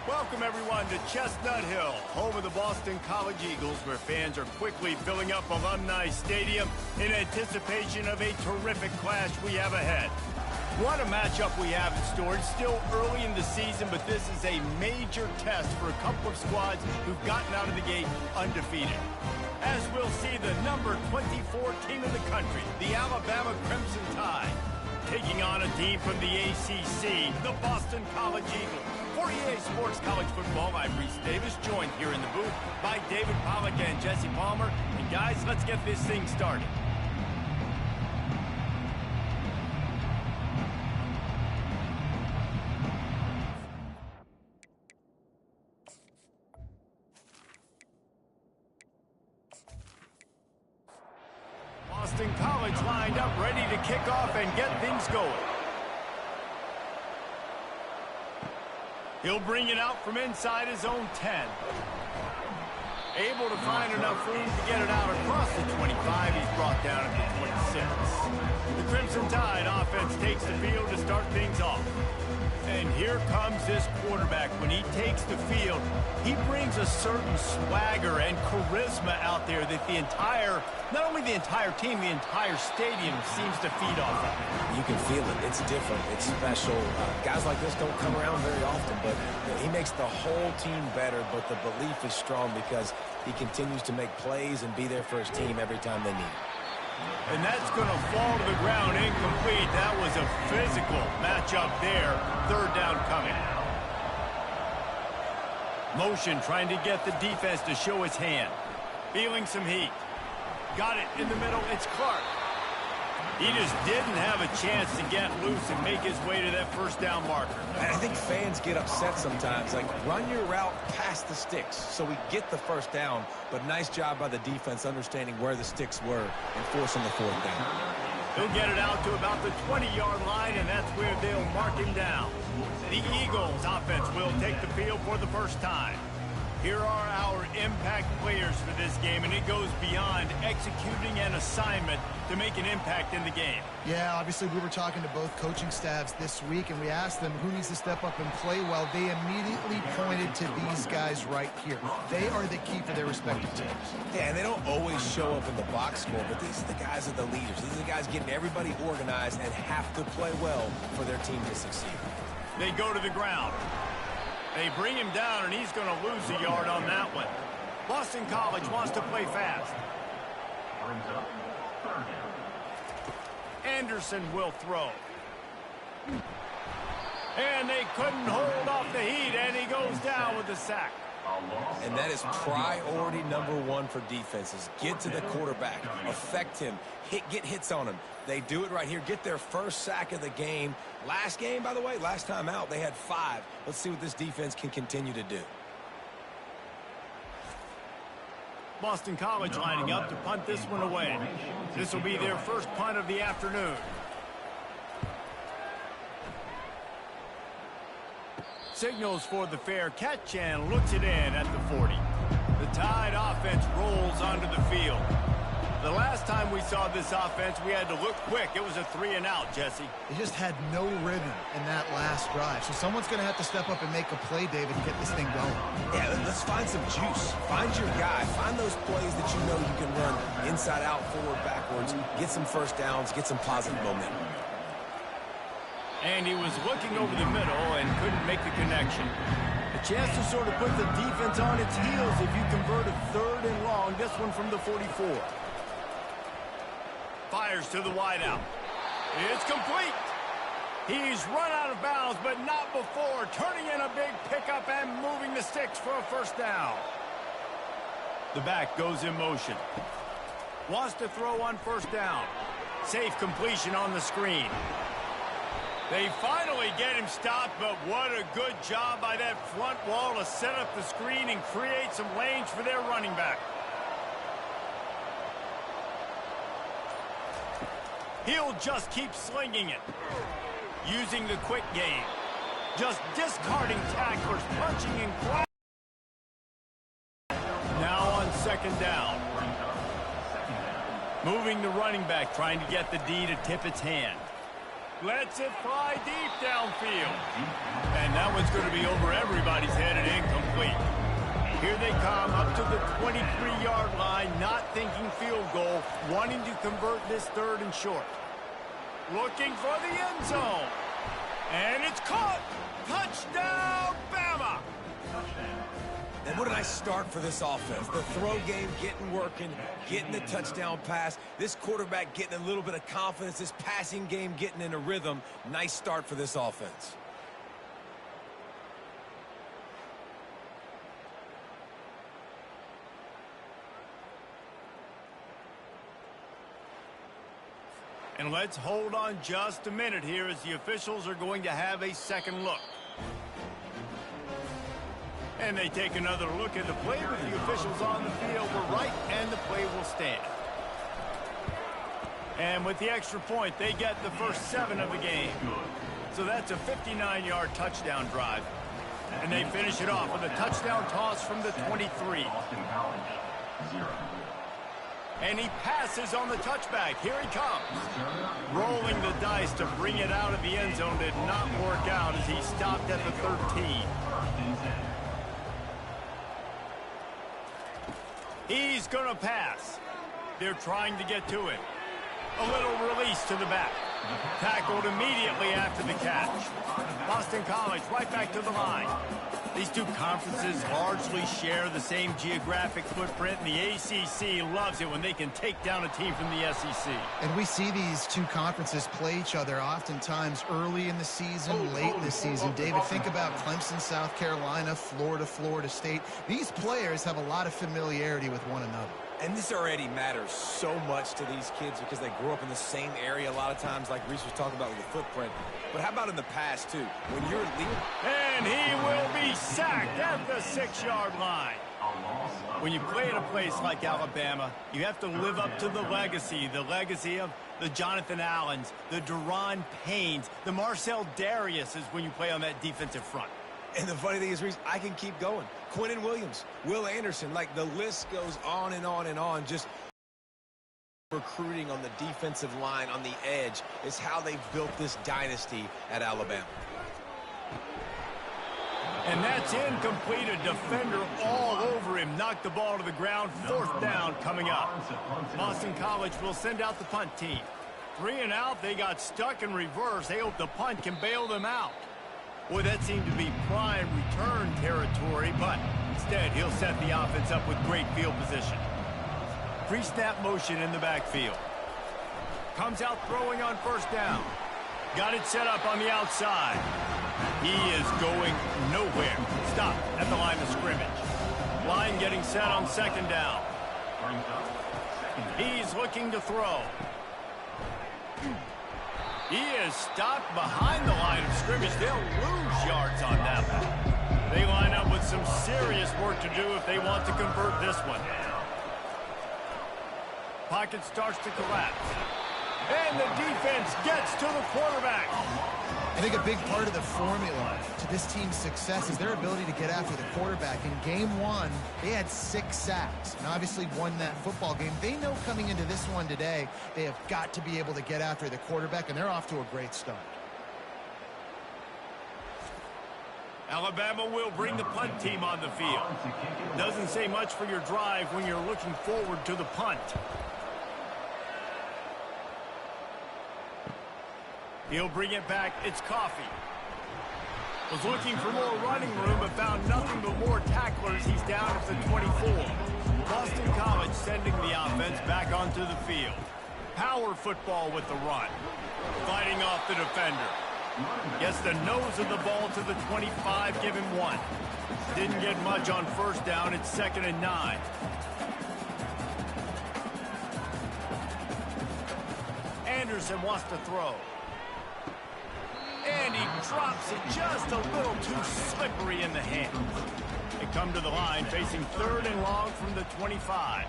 Welcome, everyone, to Chestnut Hill, home of the Boston College Eagles, where fans are quickly filling up Alumni Stadium in anticipation of a terrific clash we have ahead. What a matchup we have in store. It's still early in the season, but this is a major test for a couple of squads who've gotten out of the gate undefeated. As we'll see the number 24 team in the country, the Alabama Crimson Tide, taking on a team from the ACC, the Boston College Eagles. For EA Sports College Football, I'm Reese Davis, joined here in the booth by David Pollack and Jesse Palmer. And guys, let's get this thing started. Boston College lined up, ready to kick off and get things going. He'll bring it out from inside his own 10. Able to find enough room to get it out across the 25. He's brought down at the 26. The Crimson Tide offense takes the field to start things off. And here comes this quarterback. When he takes the field, he brings a certain swagger and charisma out there that the entire, not only the entire team, the entire stadium seems to feed off of. You can feel it. It's different. It's special. Guys like this don't come around very often, but he makes the whole team better, but the belief is strong because he continues to make plays and be there for his team every time they need it. And that's going to fall to the ground incomplete. That was a physical matchup there. Third down coming. Motion trying to get the defense to show his hand. Feeling some heat. Got it in the middle. It's Clark. He just didn't have a chance to get loose and make his way to that first down marker. I think fans get upset sometimes. Like, run your route past the sticks so we get the first down. But nice job by the defense understanding where the sticks were and forcing the fourth down. He'll get it out to about the 20-yard line, and that's where they'll mark him down. The Eagles offense will take the field for the first time. Here are our impact players for this game, and it goes beyond executing an assignment to make an impact in the game. Yeah, obviously we were talking to both coaching staffs this week, and we asked them who needs to step up and play well. They immediately pointed to these guys right here. They are the key for their respective teams. Yeah, and they don't always show up in the box score, but these are the guys that are the leaders. These are the guys getting everybody organized and have to play well for their team to succeed. They go to the ground. They bring him down, and he's going to lose a yard on that one. Boston College wants to play fast. Anderson will throw. And they couldn't hold off the heat, and he goes down with the sack. And that is priority number one for defenses. Get to the quarterback. Affect him. Get hits on him. They do it right here. Get their first sack of the game. Last game, by the way, last time out, they had 5. Let's see what this defense can continue to do. Boston College lining up to punt this one away. This will be their first punt of the afternoon. Signals for the fair catch and looks it in at the 40. The Tide offense rolls onto the field. The last time we saw this offense, we had to look quick. It was a 3-and-out, Jesse. They just had no rhythm in that last drive. So someone's going to have to step up and make a play, David, to get this thing going. Yeah, let's find some juice. Find your guy. Find those plays that you know you can run inside out, forward, backwards. Get some first downs. Get some positive momentum. And he was looking over the middle and couldn't make the connection. A chance to sort of put the defense on its heels if you convert a 3rd and long. This one from the 44. Fires to the wideout. It's complete. He's run out of bounds, but not before. Turning in a big pickup and moving the sticks for a first down. The back goes in motion. Wants to throw on first down. Safe completion on the screen. They finally get him stopped, but what a good job by that front wall to set up the screen and create some lanes for their running back. He'll just keep slinging it. Using the quick game. Just discarding tacklers, punching and grabbing. Now on second down. Moving the running back, trying to get the D to tip its hand. Lets it fly deep downfield. And that one's going to be over everybody's head and incomplete. Here they come up to the 23-yard line, not thinking field goal, wanting to convert this 3rd and short. Looking for the end zone. And it's caught. Touchdown, Bama. And what a nice start for this offense. The throw game getting working, getting the touchdown pass. This quarterback getting a little bit of confidence. This passing game getting in a rhythm. Nice start for this offense. And let's hold on just a minute here as the officials are going to have a second look. And they take another look at the play with the officials on the field. We're right, and the play will stand. And with the extra point, they get the first 7 of the game. So that's a 59-yard touchdown drive. And they finish it off with a touchdown toss from the 23. And he passes on the touchback. Here he comes. Rolling the dice to bring it out of the end zone did not work out as he stopped at the 13. He's going to pass. They're trying to get to it. A little release to the back. Tackled immediately after the catch. Boston College right back to the line. These two conferences largely share the same geographic footprint, and the ACC loves it when they can take down a team from the SEC. And we see these two conferences play each other oftentimes early in the season, late in the season. David, think about Clemson, South Carolina, Florida, Florida State. These players have a lot of familiarity with one another. And this already matters so much to these kids because they grew up in the same area a lot of times, like Reese was talking about with the footprint. But how about in the past, too? When you're leading... And he will be sacked at the 6-yard line. When you play at a place like Alabama, you have to live up to the legacy of the Jonathan Allens, the Deron Paynes, the Marcel Dariuses when you play on that defensive front. And the funny thing is, Reese, I can keep going. Quentin Williams, Will Anderson, like the list goes on and on and on. Just recruiting on the defensive line, on the edge, is how they've built this dynasty at Alabama. And that's incomplete. A defender all over him. Knocked the ball to the ground. 4th down coming up. Boston College will send out the punt team. 3 and out. They got stuck in reverse. They hope the punt can bail them out. Boy, that seemed to be prime return territory, but instead he'll set the offense up with great field position. Pre-snap motion in the backfield. Comes out throwing on 1st down. Got it set up on the outside. He is going nowhere. Stop at the line of scrimmage. Line getting set on 2nd down. He's looking to throw. He is stopped behind the line of scrimmage. They'll lose yards on that one. They line up with some serious work to do if they want to convert this one. Pocket starts to collapse. And the defense gets to the quarterback. I think a big part of the formula to this team's success is their ability to get after the quarterback. In game 1, they had 6 sacks and obviously won that football game. They know coming into this one today, they have got to be able to get after the quarterback, and they're off to a great start. Alabama will bring the punt team on the field. Doesn't say much for your drive when you're looking forward to the punt. He'll bring it back. It's Coffee. Was looking for more running room, but found nothing but more tacklers. He's down at the 24. Boston College sending the offense back onto the field. Power football with the run. Fighting off the defender. Gets the nose of the ball to the 25, give him 1. Didn't get much on 1st down. It's 2nd and 9. Anderson wants to throw. And he drops it just a little too slippery in the hand. They come to the line facing 3rd and long from the 25.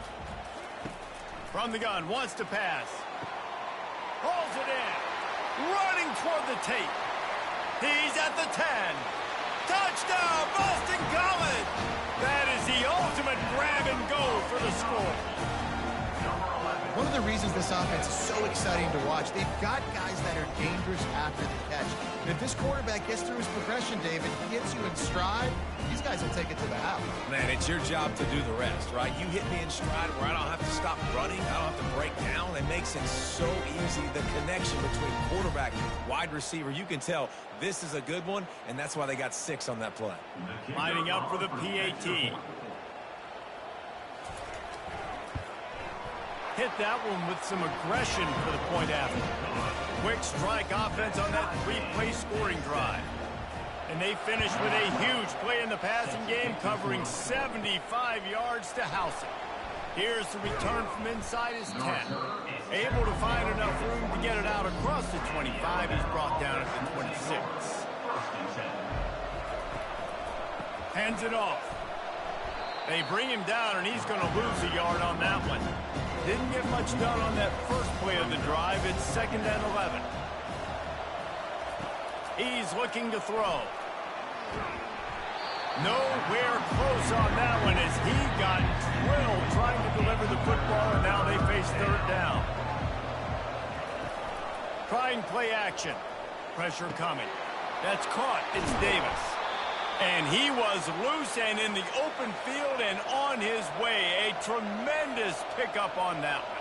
From the gun, wants to pass. Pulls it in. Running toward the tape. He's at the 10. Touchdown, Boston College! That is the ultimate grab and go for the score. One of the reasons this offense is so exciting to watch, they've got guys that are dangerous after the catch. And if this quarterback gets through his progression, David, gets you in stride, these guys will take it to the house. Man, it's your job to do the rest, right? You hit me in stride where I don't have to stop running. I don't have to break down. It makes it so easy. The connection between quarterback, wide receiver, you can tell this is a good one, and that's why they got 6 on that play. Lining up for the PAT. Hit that one with some aggression for the point after. Quick strike offense on that 3-play scoring drive. And they finish with a huge play in the passing game, covering 75 yards to house it. Here's the return from inside his 10. Able to find enough room to get it out across the 25. He's brought down at the 26. Hands it off. They bring him down, and he's going to lose a yard on that one. Didn't get much done on that first play of the drive. It's 2nd and 11. He's looking to throw. Nowhere close on that one as he got drilled trying to deliver the football, and now they face 3rd down. Trying play action. Pressure coming. That's caught. It's Davis. And he was loose and in the open field and on his way. A tremendous pickup on that one.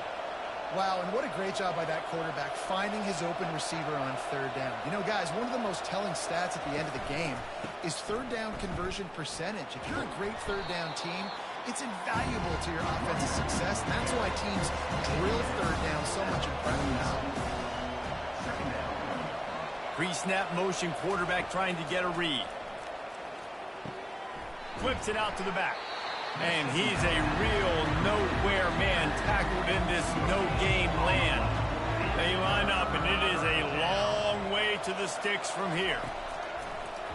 Wow, and what a great job by that quarterback finding his open receiver on 3rd down. You know, guys, one of the most telling stats at the end of the game is 3rd down conversion percentage. If you're a great 3rd down team, it's invaluable to your offensive success, and that's why teams drill 3rd down so much in practice. Pre-snap motion quarterback trying to get a read. Flips it out to the back. And he's a real nowhere man tackled in this no-game land. They line up, and it is a long way to the sticks from here.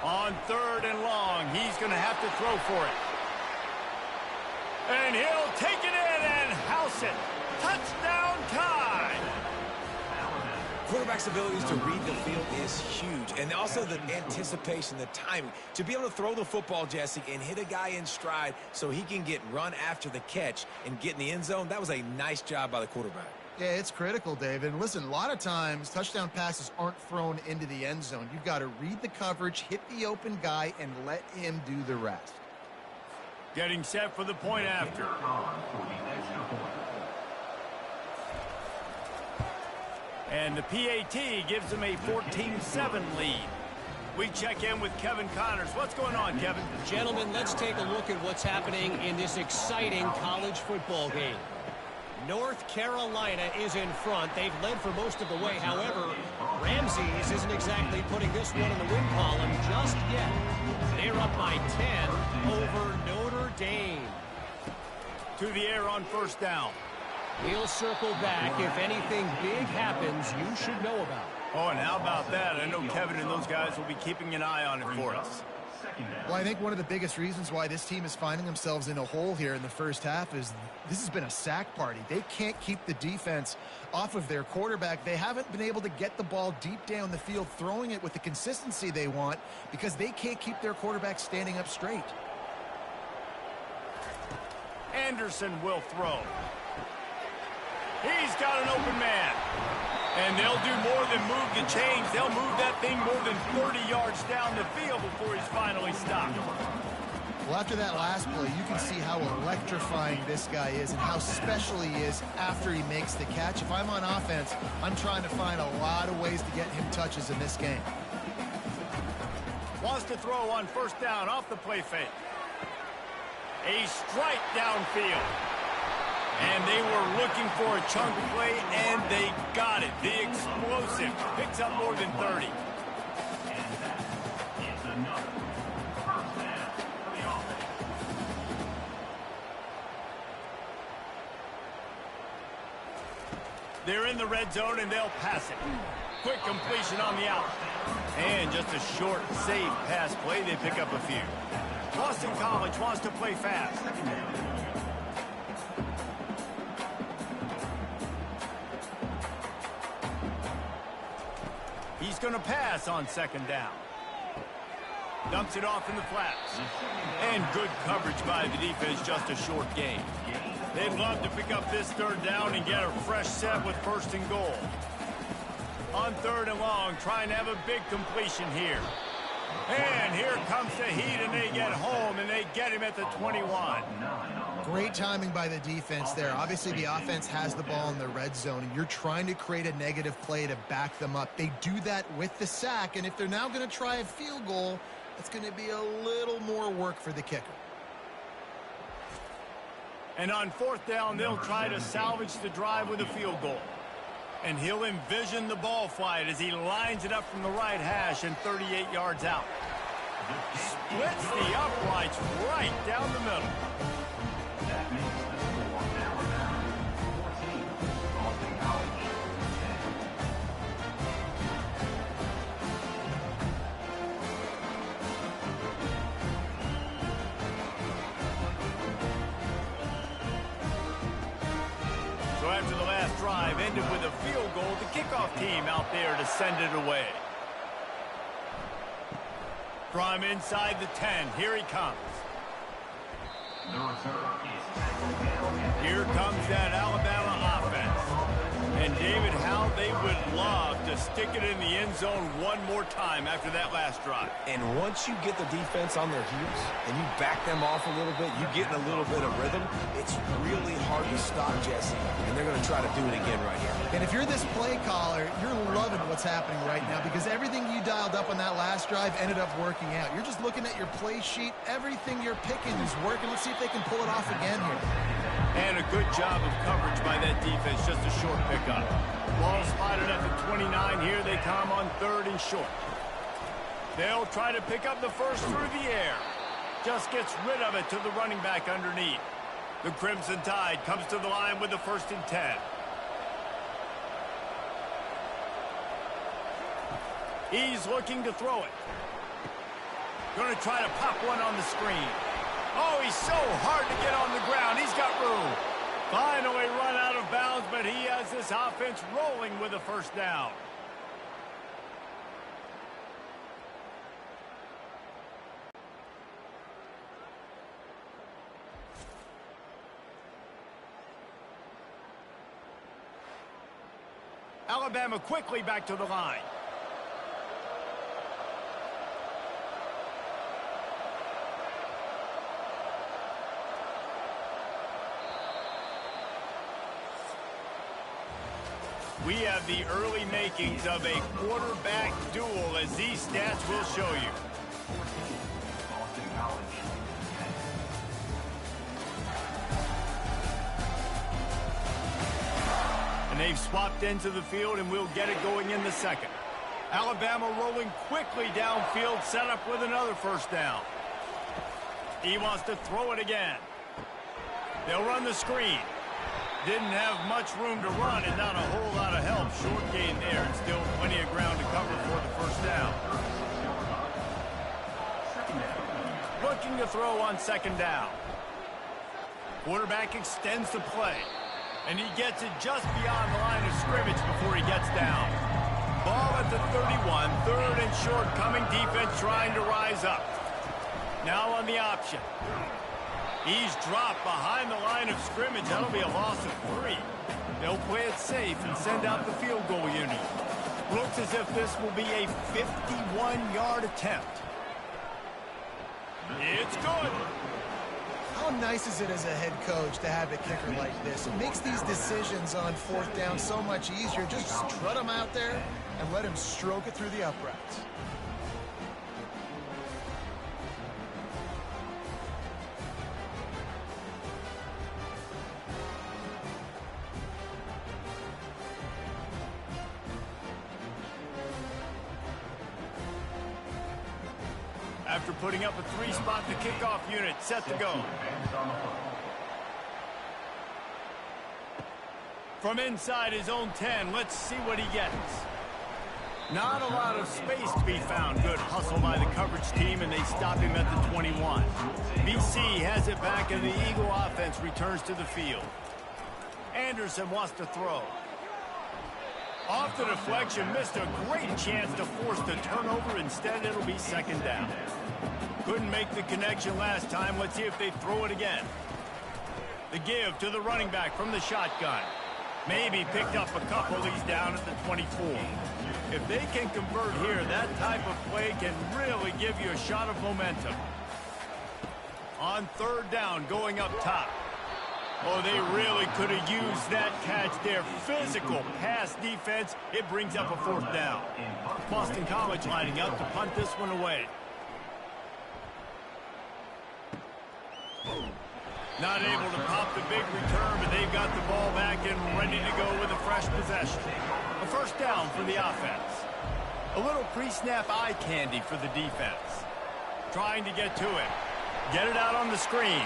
On 3rd and long, he's going to have to throw for it. And he'll take it in and house it. Touchdown time! Quarterback's abilities to read the field is huge. And also the anticipation, the timing. To be able to throw the football, Jesse, and hit a guy in stride so he can get run after the catch and get in the end zone, that was a nice job by the quarterback. Yeah, it's critical, David. And listen, a lot of times touchdown passes aren't thrown into the end zone. You've got to read the coverage, hit the open guy, and let him do the rest. Getting set for the point after. And the PAT gives them a 14-7 lead. We check in with Kevin Connors. What's going on, Kevin? Gentlemen, let's take a look at what's happening in this exciting college football game. North Carolina is in front. They've led for most of the way. However, Ramses isn't exactly putting this one in the win column just yet. They're up by 10 over Notre Dame. To the air on 1st down. He'll circle back. If anything big happens, you should know about it. Oh, and how about that? I know Kevin and those guys will be keeping an eye on it for us. Well, I think one of the biggest reasons why this team is finding themselves in a hole here in the first half is this has been a sack party. They can't keep the defense off of their quarterback. They haven't been able to get the ball deep down the field, throwing it with the consistency they want because they can't keep their quarterback standing up straight. Anderson will throw. He's got an open man. And they'll do more than move the chains. They'll move that thing more than 30 yards down the field before he's finally stopped. Well, after that last play, you can see how electrifying this guy is and how special he is after he makes the catch. If I'm on offense, I'm trying to find a lot of ways to get him touches in this game. Wants to throw on 1st down off the play fake. A strike downfield. And they were looking for a chunk play, and they got it. The explosive picks up more than 30. They're in the red zone, and they'll pass it. Quick completion on the out. And just a short, safe pass play. They pick up a few. Boston College wants to play fast. He's going to pass on 2nd down. Dumps it off in the flats. And good coverage by the defense, just a short gain. They'd love to pick up this third down and get a fresh set with 1st and goal. On 3rd and long, trying to have a big completion here. And here comes the heat, and they get home, and they get him at the 21. Great timing by the defense there. Obviously, the offense has the ball in the red zone, and you're trying to create a negative play to back them up. They do that with the sack, and if they're now going to try a field goal, it's going to be a little more work for the kicker. And on 4th down, they'll try to salvage the drive with a field goal. And he'll envision the ball flight as he lines it up from the right hash and 38 yards out. Splits the uprights right down the middle. So after the last drive ended with a field goal, the kickoff team out there to send it away. From inside the 10, here he comes. Here comes that Alabama offense. And David, how they would love to stick it in the end zone one more time after that last drive. And once you get the defense on their heels and you back them off a little bit, you get in a little bit of rhythm, it's really hard to stop Jesse. And they're going to try to do it again right here. And if you're this play caller, you're loving what's happening right now because everything you dialed up on that last drive ended up working out. You're just looking at your play sheet. Everything you're picking is working. Let's see if they can pull it off again here. And a good job of coverage by that defense, just a short pickup. Ball spotted at the 29. Here they come on 3rd and short. They'll try to pick up the first through the air. Just gets rid of it to the running back underneath. The Crimson Tide comes to the line with the 1st and 10. He's looking to throw it. Going to try to pop one on the screen. Oh, he's so hard to get on the ground. He's got room. Finally run out of bounds, but he has this offense rolling with a 1st down. Alabama quickly back to the line. We have the early makings of a quarterback duel, as these stats will show you. And they've swapped into the field, and we'll get it going in the 2nd. Alabama rolling quickly downfield, set up with another 1st down. He wants to throw it again. They'll run the screen. Didn't have much room to run and not a whole lot of help. Short gain there and still plenty of ground to cover for the 1st down. Looking to throw on 2nd down. Quarterback extends the play. And he gets it just beyond the line of scrimmage before he gets down. Ball at the 31. 3rd and short coming. Defense trying to rise up. Now on the option. He's dropped behind the line of scrimmage. That'll be a loss of 3. They'll play it safe and send out the field goal unit. Looks as if this will be a 51-yard attempt. It's good. How nice is it as a head coach to have a kicker like this? It makes these decisions on 4th down so much easier. Just strut him out there and let him stroke it through the uprights. After putting up a 3-spot, the kickoff unit set to go. From inside his own 10, let's see what he gets. Not a lot of space to be found. Good hustle by the coverage team, and they stop him at the 21. BC has it back, and the Eagle offense returns to the field. Anderson wants to throw. Off the deflection, missed a great chance to force the turnover. Instead, it'll be 2nd down. Couldn't make the connection last time. Let's see if they throw it again. The give to the running back from the shotgun. Maybe picked up a couple. He's down at the 24. If they can convert here, that type of play can really give you a shot of momentum. On third down, going up top. Oh, they really could have used that catch there. Physical pass defense. It brings up a fourth down. Boston College lining up to punt this one away. Not able to pop the big return, but they've got the ball back and ready to go with a fresh possession. A first down for the offense. A little pre-snap eye candy for the defense. Trying to get to it. Get it out on the screen.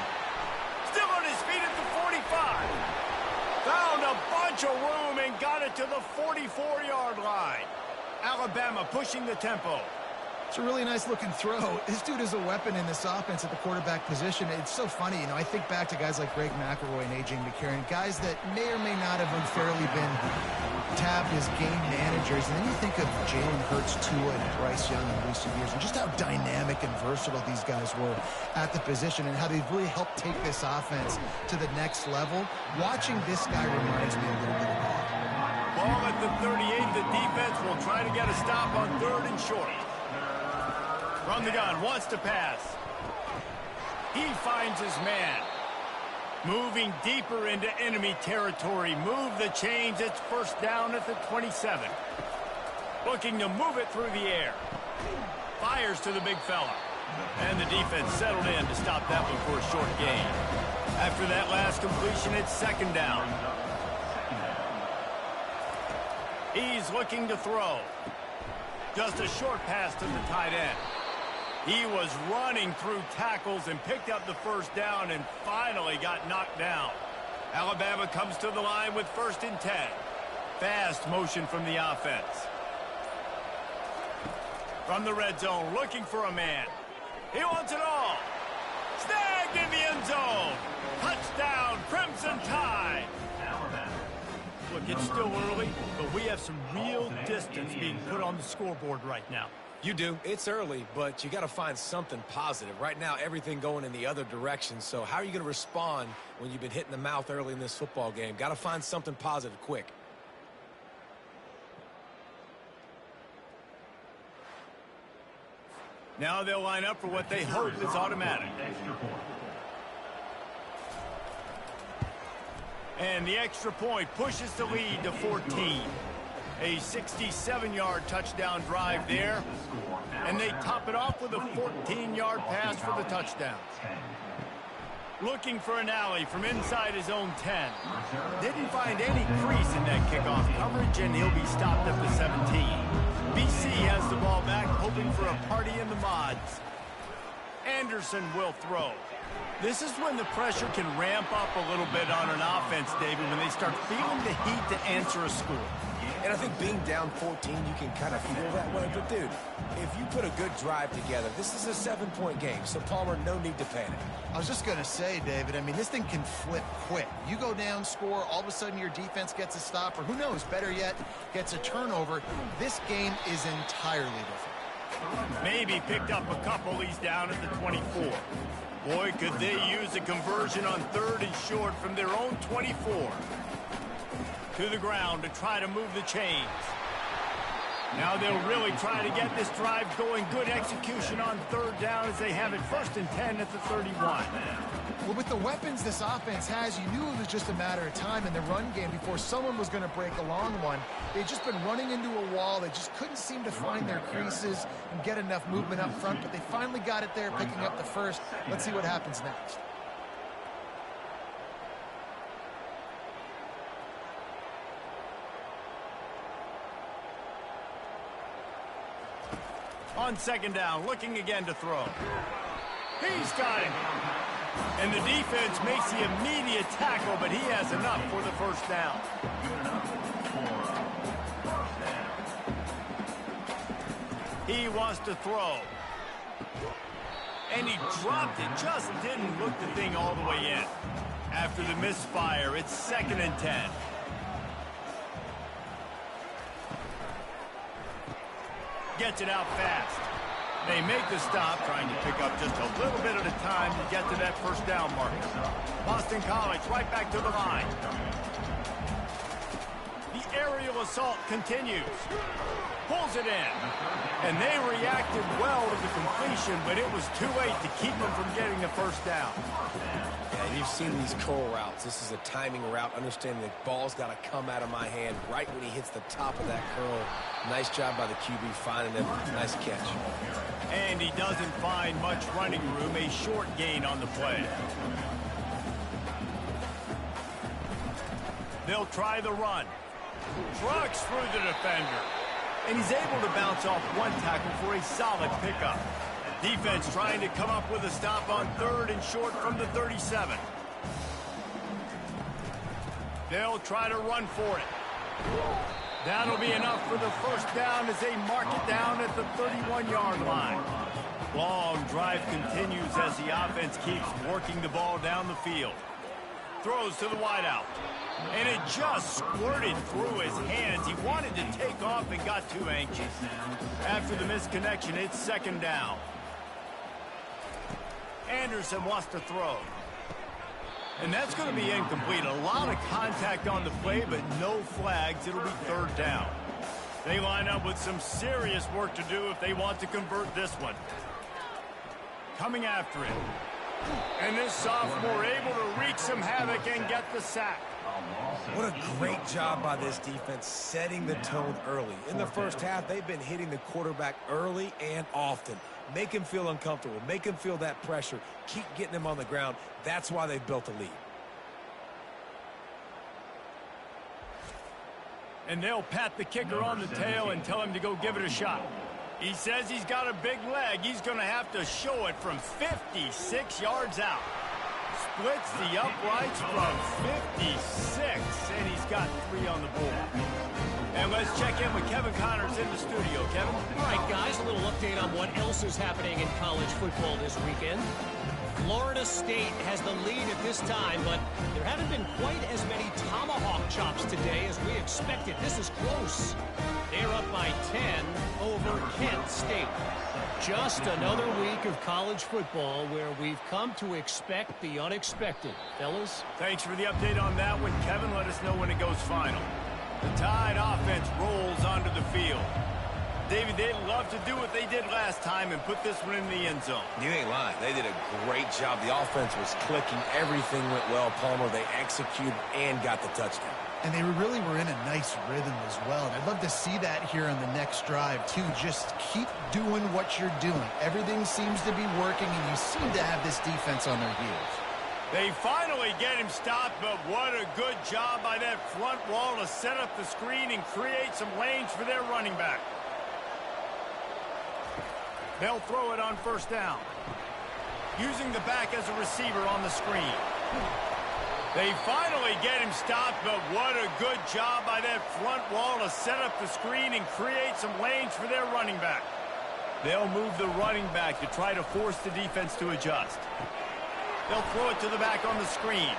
Still on his feet at the 45. Found a bunch of room and got it to the 44-yard line. Alabama pushing the tempo. It's a really nice-looking throw. This dude is a weapon in this offense at the quarterback position. It's so funny, I think back to guys like Greg McElroy and A.J. McCarron, guys that may or may not have unfairly been tabbed as game managers. And then you think of Jalen Hurts, Tua, and Bryce Young in recent years, and just how dynamic and versatile these guys were at the position and how they've really helped take this offense to the next level. Watching this guy reminds me a little bit of that. Ball at the 38. The defense will try to get a stop on third and short. From the gun, wants to pass. He finds his man. Moving deeper into enemy territory. Move the chains. It's first down at the 27. Looking to move it through the air. Fires to the big fella. And the defense settled in to stop that one for a short gain. After that last completion, it's second down. He's looking to throw. Just a short pass to the tight end. He was running through tackles and picked up the first down and finally got knocked down. Alabama comes to the line with first and 10. Fast motion from the offense. From the red zone, looking for a man. He wants it all. Snagged in the end zone. Touchdown, Crimson Tide. Look, it's still early, but we have some real distance being put on the scoreboard right now. You do. It's early, but you got to find something positive. Right now, everything going in the other direction. So how are you going to respond when you've been hit in the mouth early in this football game? Got to find something positive quick. Now they'll line up for what they hope is automatic. And the extra point pushes the lead to 14. A 67-yard touchdown drive there. And they top it off with a 14-yard pass for the touchdown. Looking for an alley from inside his own 10. Didn't find any crease in that kickoff coverage, and he'll be stopped at the 17. BC has the ball back, hoping for a party in the mods. Anderson will throw. This is when the pressure can ramp up a little bit on an offense, David, when they start feeling the heat to answer a score. And I think being down 14, you can kind of feel that way. But, dude, if you put a good drive together, this is a 7-point game. So, Palmer, no need to panic. I was just going to say, David, I mean, this thing can flip quick. You go down, score, all of a sudden your defense gets a stop, or who knows, better yet, gets a turnover. This game is entirely different. Maybe picked up a couple. He's down at the 24. Boy, could they use a conversion on third and short from their own 24. To the ground to try to move the chains. Now they'll really try to get this drive going. Good execution on third down as they have it first and 10 at the 31. Well, with the weapons this offense has, you knew it was just a matter of time in the run game before someone was going to break a long one. They'd just been running into a wall. They just couldn't seem to find their creases and get enough movement up front, but they finally got it there, picking up the first. Let's see what happens next. On second down, looking again to throw. He's got it. And the defense makes the immediate tackle, but he has enough for the first down. He wants to throw. And he dropped it, just didn't look the thing all the way in. After the misfire, it's second and 10. Gets it out fast. They make the stop, trying to pick up just a little bit at a time to get to that first down marker. Boston College right back to the line. The aerial assault continues. Pulls it in. And they reacted well to the completion, but it was too late to keep them from getting the first down. Yeah, you've seen these curl routes. This is a timing route. Understanding the ball's got to come out of my hand right when he hits the top of that curl. Nice job by the QB finding him. Nice catch. And he doesn't find much running room. A short gain on the play. They'll try the run. Trucks through the defender. And he's able to bounce off one tackle for a solid pickup. Defense trying to come up with a stop on 3rd and short from the 37. They'll try to run for it. That'll be enough for the first down as they mark it down at the 31-yard line. Long drive continues as the offense keeps working the ball down the field. Throws to the wideout. And it just squirted through his hands. He wanted to take off and got too anxious. After the misconnection, it's 2nd down. Anderson wants to throw. And that's going to be incomplete. A lot of contact on the play, but no flags. It'll be 3rd down. They line up with some serious work to do if they want to convert this one. Coming after it. And this sophomore able to wreak some havoc and get the sack. What a great job by this defense setting the tone early. In the first half, they've been hitting the quarterback early and often. Make him feel uncomfortable. Make him feel that pressure. Keep getting him on the ground. That's why they've built a lead. And they'll pat the kicker on the tail and tell him to go give it a shot. He says he's got a big leg. He's going to have to show it from 56 yards out. Splits the uprights from 56, and he's got 3 on the board. And let's check in with Kevin Connors in the studio. Kevin? All right, guys, a little update on what else is happening in college football this weekend. Florida State has the lead at this time, but there haven't been quite as many tomahawk chops today as we expected. This is close. They're up by 10 over Kent State. Just another week of college football where we've come to expect the unexpected. Fellas? Thanks for the update on that one, Kevin. Let us know when it goes final. The Tide offense rolls onto the field. David, they'd love to do what they did last time and put this one in the end zone. You ain't lying. They did a great job. The offense was clicking. Everything went well, Palmer. They executed and got the touchdown. And they really were in a nice rhythm as well. And I'd love to see that here on the next drive, too. Just keep doing what you're doing. Everything seems to be working, and you seem to have this defense on their heels. They finally get him stopped, but what a good job by that front wall to set up the screen and create some lanes for their running back. They'll throw it on first down. Using the back as a receiver on the screen. They finally get him stopped, but what a good job by that front wall to set up the screen and create some lanes for their running back. They'll move the running back to try to force the defense to adjust. They'll throw it to the back on the screen.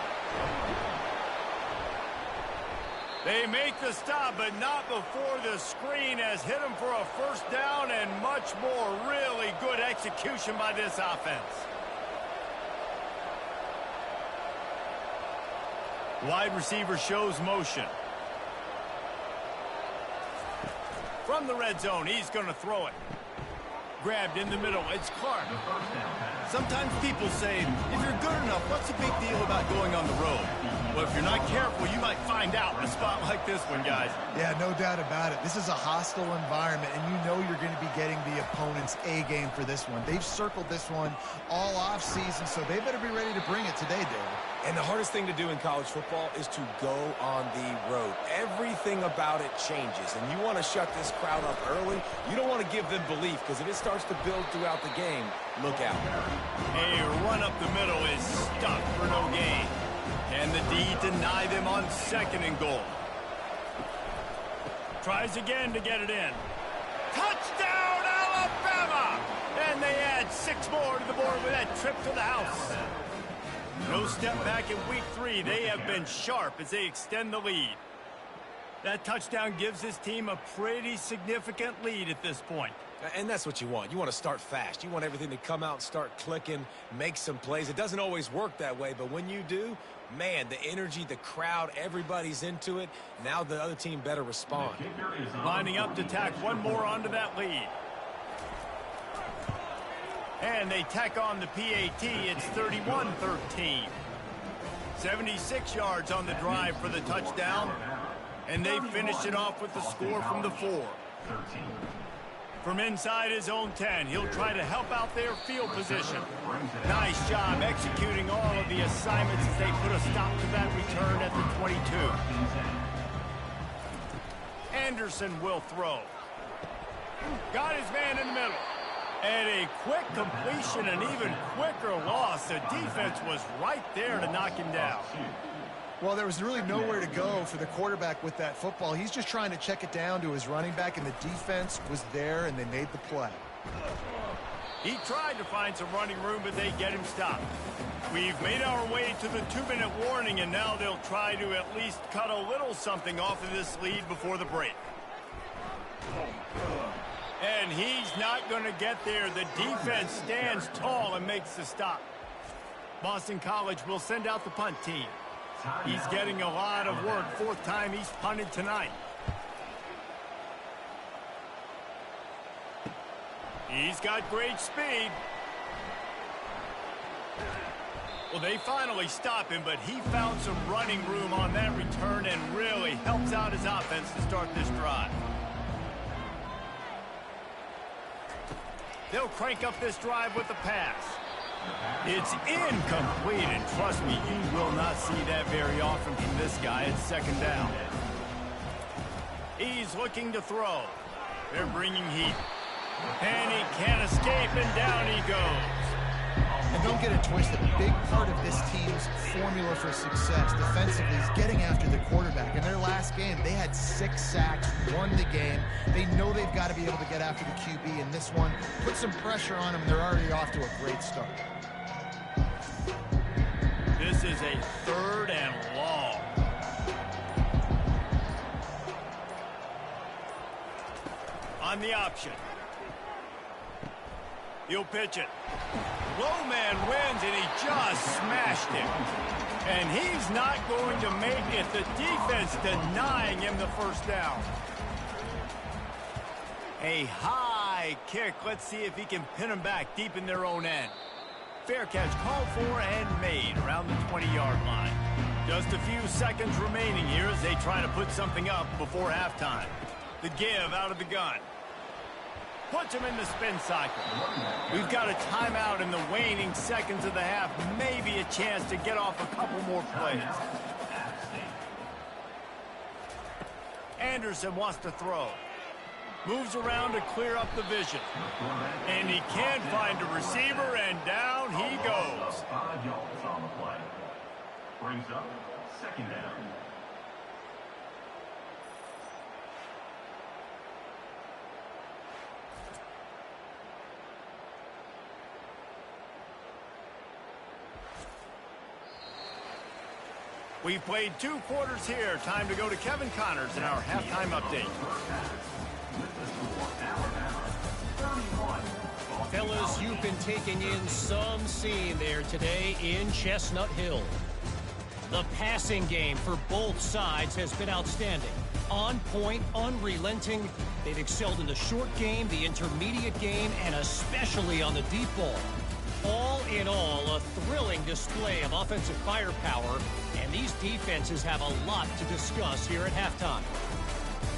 They make the stop, but not before the screen has hit them for a first down and much more. Really good execution by this offense. Wide receiver shows motion. From the red zone, he's going to throw it. Grabbed in the middle, it's Clark. Sometimes people say, if you're good enough, what's the big deal about going on the road? Well, if you're not careful, you might find out in a spot like this one, guys. Yeah, no doubt about it. This is a hostile environment, and you know you're going to be getting the opponent's A game for this one. They've circled this one all offseason, so they better be ready to bring it today, David. And the hardest thing to do in college football is to go on the road. Everything about it changes, and you want to shut this crowd up early. You don't want to give them belief, because if it starts to build throughout the game, look out. A run up the middle is stuck for no gain. Can the D deny them on 2nd and goal? Tries again to get it in. Touchdown, Alabama! And they add 6 more to the board with that trip to the house. No step back in week 3. They have been sharp as they extend the lead. That touchdown gives his team a pretty significant lead at this point. And that's what you want. You want to start fast. You want everything to come out and start clicking, make some plays. It doesn't always work that way, but when you do, man, the energy, the crowd, everybody's into it. Now the other team better respond. Lining up to tack one more onto that lead. And they tack on the PAT. It's 31-13. 76 yards on the drive for the touchdown. And they finished it off with the score from the 4. From inside his own 10, he'll try to help out their field position. Nice job executing all of the assignments as they put a stop to that return at the 22. Anderson will throw. Got his man in the middle. And a quick completion, an even quicker loss. The defense was right there to knock him down. Well, there was really nowhere to go for the quarterback with that football. He's just trying to check it down to his running back, and the defense was there, and they made the play. He tried to find some running room, but they get him stopped. We've made our way to the 2-minute warning, and now they'll try to at least cut a little something off of this lead before the break. And he's not going to get there. The defense stands tall and makes the stop. Boston College will send out the punt team. He's getting a lot of work. 4th time he's punted tonight. He's got great speed. Well, they finally stop him, but he found some running room on that return and really helps out his offense to start this drive. They'll crank up this drive with the pass. It's incomplete, and trust me, you will not see that very often from this guy. It's 2nd down. He's looking to throw. They're bringing heat. And he can't escape, and down he goes. And don't get it twisted. A big part of this team's formula for success defensively is getting after the quarterback. In their last game, they had 6 sacks, won the game. They know they've got to be able to get after the QB, and this one put some pressure on them. They're already off to a great start. This is a 3rd and long. On the option. He'll pitch it. Low man wins, and he just smashed him. And he's not going to make it. The defense denying him the 1st down. A high kick. Let's see if he can pin him back deep in their own end. Fair catch called for and made around the 20-yard line. Just a few seconds remaining here as they try to put something up before halftime. The give out of the gun. Puts him in the spin cycle. We've got a timeout in the waning seconds of the half. Maybe a chance to get off a couple more plays. Anderson wants to throw. Moves around to clear up the vision. And he can't find a receiver, and down he goes. 5 yards on the play. Brings up 2nd down. We've played 2 quarters here. Time to go to Kevin Connors in our halftime update. Fellas, you've been taking in some scene there today in Chestnut Hill. The passing game for both sides has been outstanding. On point, unrelenting. They've excelled in the short game, the intermediate game, and especially on the deep ball. All in all, a thrilling display of offensive firepower, and these defenses have a lot to discuss here at halftime.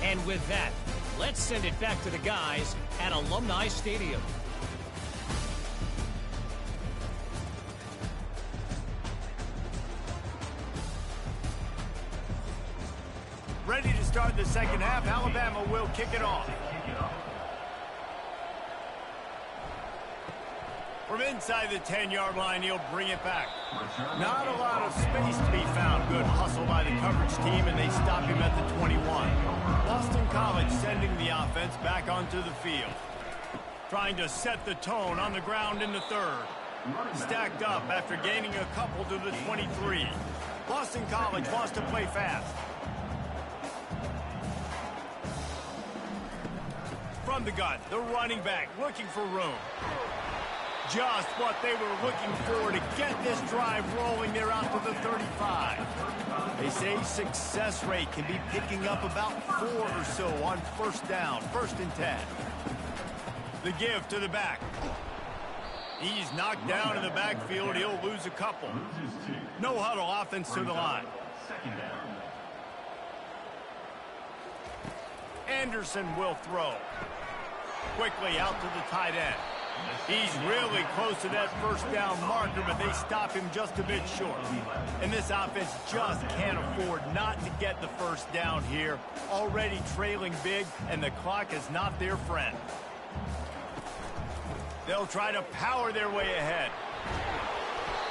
And with that, let's send it back to the guys at Alumni Stadium. Ready to start the 2nd half. Alabama will kick it off. From inside the 10-yard line, he'll bring it back. Not a lot of space to be found. Good hustle by the coverage team, and they stop him at the 21. Boston College sending the offense back onto the field. Trying to set the tone on the ground in the 3rd. Stacked up after gaining a couple to the 23. Boston College wants to play fast. From the gun, the running back looking for room. Just what they were looking for to get this drive rolling. They're out to the 35. They say success rate can be picking up about 4 or so on first down, 1st and 10. The give to the back. He's knocked down in the backfield. He'll lose a couple. No huddle offense to the line. Anderson will throw. Quickly out to the tight end. He's really close to that first down marker, but they stop him just a bit short. And this offense just can't afford not to get the first down here. Already trailing big, and the clock is not their friend. They'll try to power their way ahead.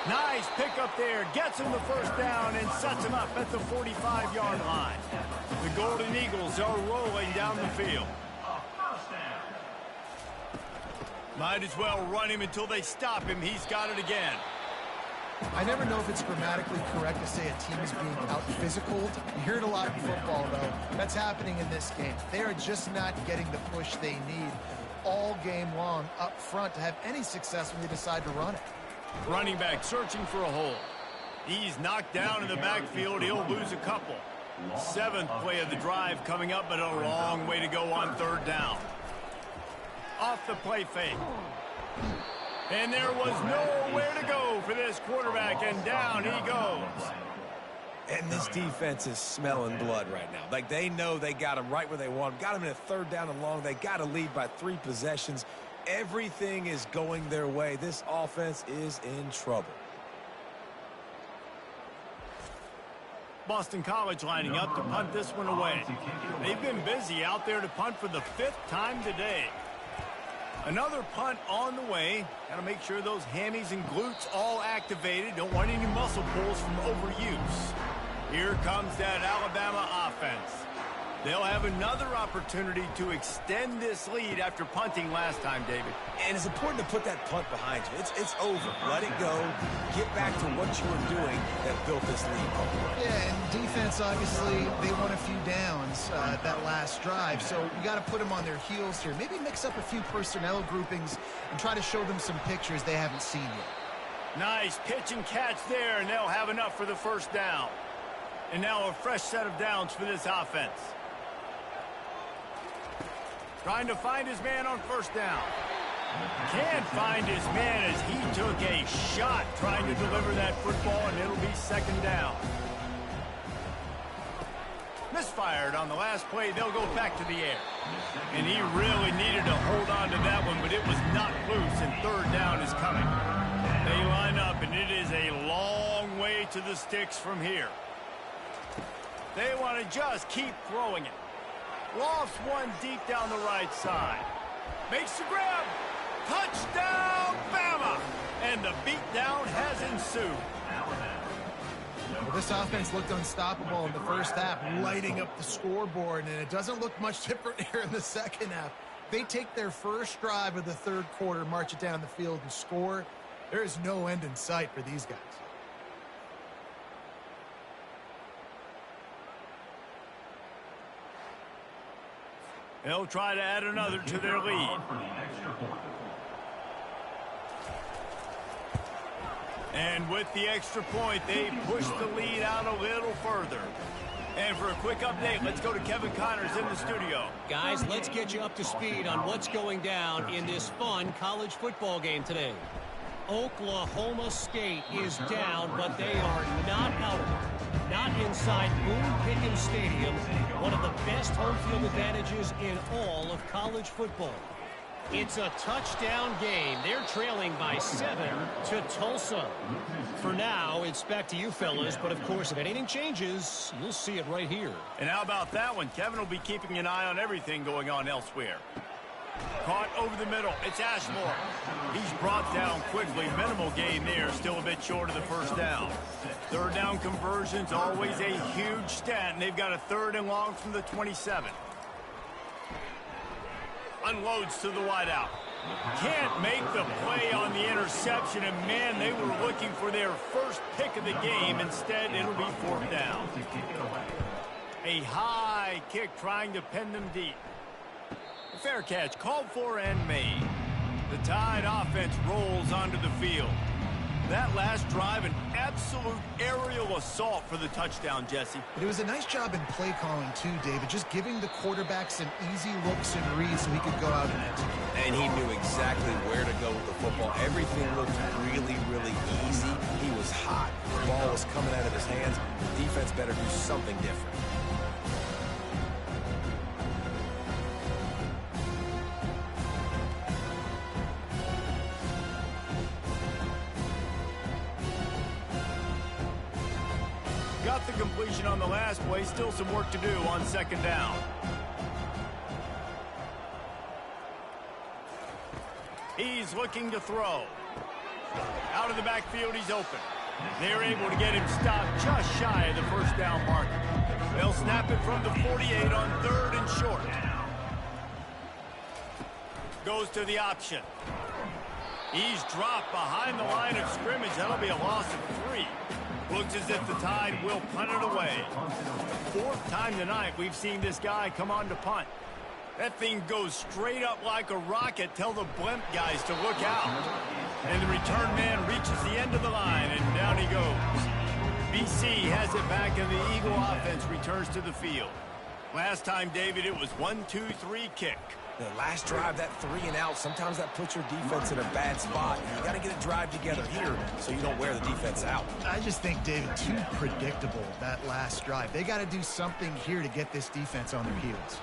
Nice pickup there. Gets him the first down and sets him up at the 45-yard line. The Golden Eagles are rolling down the field. Might as well run him until they stop him. He's got it again. I never know if it's grammatically correct to say a team is being out-physicaled. You hear it a lot in football, though. That's happening in this game. They are just not getting the push they need all game long up front to have any success when they decide to run it. Running back searching for a hole. He's knocked down in the backfield. He'll lose a couple. 7th play of the drive coming up, but a long way to go on 3rd down. Off the play fake. And there was nowhere to go for this quarterback, and down he goes. And this defense is smelling blood right now. Like, they know they got him right where they want him. Got him in a 3rd down and long. They got to lead by 3 possessions. Everything is going their way. This offense is in trouble. Boston College lining up to punt this one away. They've been busy out there to punt for the 5th time today. Another punt on the way. Got to make sure those hammies and glutes all activated. Don't want any muscle pulls from overuse. Here comes that Alabama offense. They'll have another opportunity to extend this lead after punting last time, David. And it's important to put that punt behind you. It's over. Let it go. Get back to what you were doing that built this lead. Yeah, and defense, obviously, they won a few downs that last drive, so you got to put them on their heels here. Maybe mix up a few personnel groupings and try to show them some pictures they haven't seen yet. Nice pitch and catch there, and they'll have enough for the first down. And now a fresh set of downs for this offense. Trying to find his man on first down. Can't find his man as he took a shot trying to deliver that football, and it'll be 2nd down. Misfired on the last play. They'll go back to the air. And he really needed to hold on to that one, but it was not loose, and 3rd down is coming. They line up, and it is a long way to the sticks from here. They want to just keep throwing it. Lofts one deep down the right side. Makes the grab. Touchdown, Bama! And the beatdown has ensued. Well, this offense looked unstoppable in the first half, lighting up the scoreboard, and it doesn't look much different here in the second half. They take their first drive of the 3rd quarter, march it down the field, and score. There is no end in sight for these guys. They'll try to add another to their lead. And with the extra point, they push the lead out a little further. And for a quick update, let's go to Kevin Connors in the studio. Guys, let's get you up to speed on what's going down in this fun college football game today. Oklahoma State is down, but they are not out of it. Not inside Boone Pickens Stadium, one of the best home field advantages in all of college football. It's a touchdown game. They're trailing by 7 to Tulsa. For now, it's back to you fellas, but of course, if anything changes, you'll see it right here. And how about that one? Kevin will be keeping an eye on everything going on elsewhere. Caught over the middle. It's Ashmore. He's brought down quickly. Minimal gain there. Still a bit short of the first down. 3rd down conversions, always a huge stat. And they've got a 3rd and long from the 27. Unloads to the wideout. Can't make the play on the interception. And, man, they were looking for their first pick of the game. Instead, it'll be 4th down. A high kick trying to pin them deep. Fair catch called for and made. The Tide offense rolls onto the field. That last drive, an absolute aerial assault for the touchdown, Jesse. But it was a nice job in play calling too, David, just giving the quarterback some easy looks and reads so he could go out and execute. And he knew exactly where to go with the football. Everything looked really, really easy. He was hot. The ball was coming out of his hands. The defense better do something different. Got the completion on the last play. Still some work to do on second down. He's looking to throw. Out of the backfield, he's open. They're able to get him stopped just shy of the first down marker. They'll snap it from the 48 on 3rd and short. Goes to the option. He's dropped behind the line of scrimmage. That'll be a loss of 3. Looks as if the Tide will punt it away. 4th time tonight we've seen this guy come on to punt. That thing goes straight up like a rocket. Tell the blimp guys to look out. And the return man reaches the end of the line, and down he goes. BC has it back, and the Eagle offense returns to the field. Last time, David, it was 1-2-3 kick. The last drive, that 3 and out, sometimes that puts your defense in a bad spot. You got to get a drive together here so you don't wear the defense out. I just think, David, too predictable, that last drive. They got to do something here to get this defense on their heels.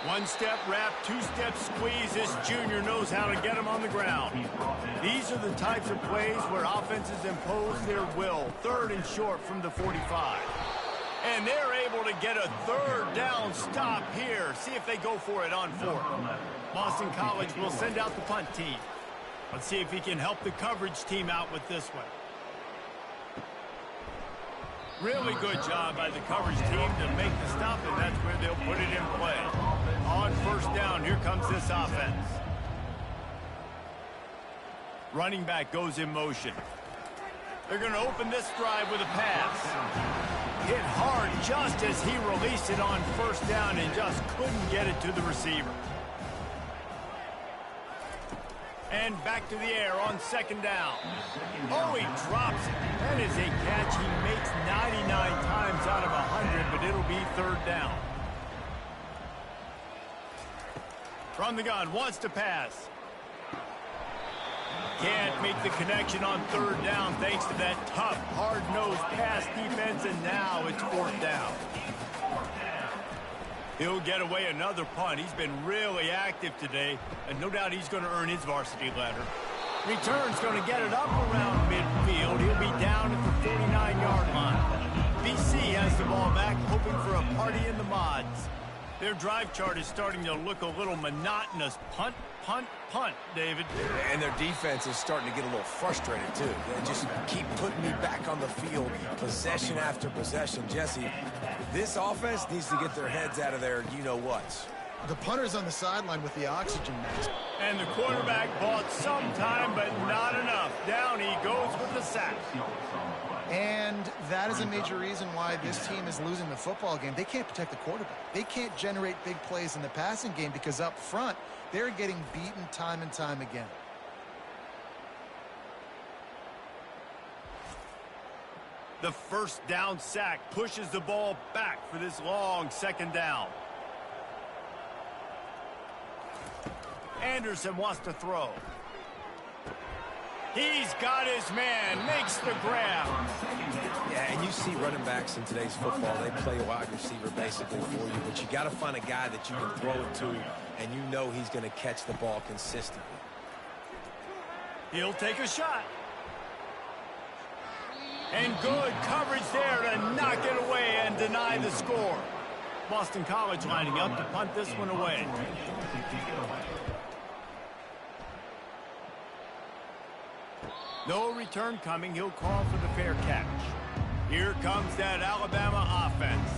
1-step wrap, 2-step squeeze. This junior knows how to get him on the ground. These are the types of plays where offenses impose their will. 3rd and short from the 45. And they're able to get a 3rd down stop here. See if they go for it on 4th. Boston College will send out the punt team. Let's see if he can help the coverage team out with this one. Really good job by the coverage team to make the stop, and that's where they'll put it in play. On 1st down, here comes this offense. Running back goes in motion. They're going to open this drive with a pass. Hit hard just as he released it on 1st down and just couldn't get it to the receiver. And back to the air on 2nd down. Oh, he drops it. That is a catch he makes 99 times out of 100, but it'll be 3rd down. From the gun, wants to pass. Can't make the connection on 3rd down thanks to that tough, hard-nosed pass defense, and now it's 4th down. He'll get away another punt. He's been really active today, and no doubt he's going to earn his varsity letter. Return's going to get it up around midfield. He'll be down at the 49-yard line. BC has the ball back, hoping for a party in the mods. Their drive chart is starting to look a little monotonous. Punt, punt, punt, David. And their defense is starting to get a little frustrated, too. They just keep putting me back on the field, possession after possession. Jesse, this offense needs to get their heads out of their you-know-whats. The punter's on the sideline with the oxygen mask. And the quarterback bought some time, but not enough. Down he goes with the sack. And that is a major reason why this team is losing the football game. They can't protect the quarterback. They can't generate big plays in the passing game because up front, they're getting beaten time and time again. The 1st down sack pushes the ball back for this long 2nd down. Anderson wants to throw. He's got his man, makes the grab. Yeah, and you see running backs in today's football, they play a wide receiver basically for you, but you got to find a guy that you can throw it to, and you know he's going to catch the ball consistently. He'll take a shot. And good coverage there to knock it away and deny the score. Boston College lining up to punt this one away. No return coming. He'll call for the fair catch. Here comes that Alabama offense.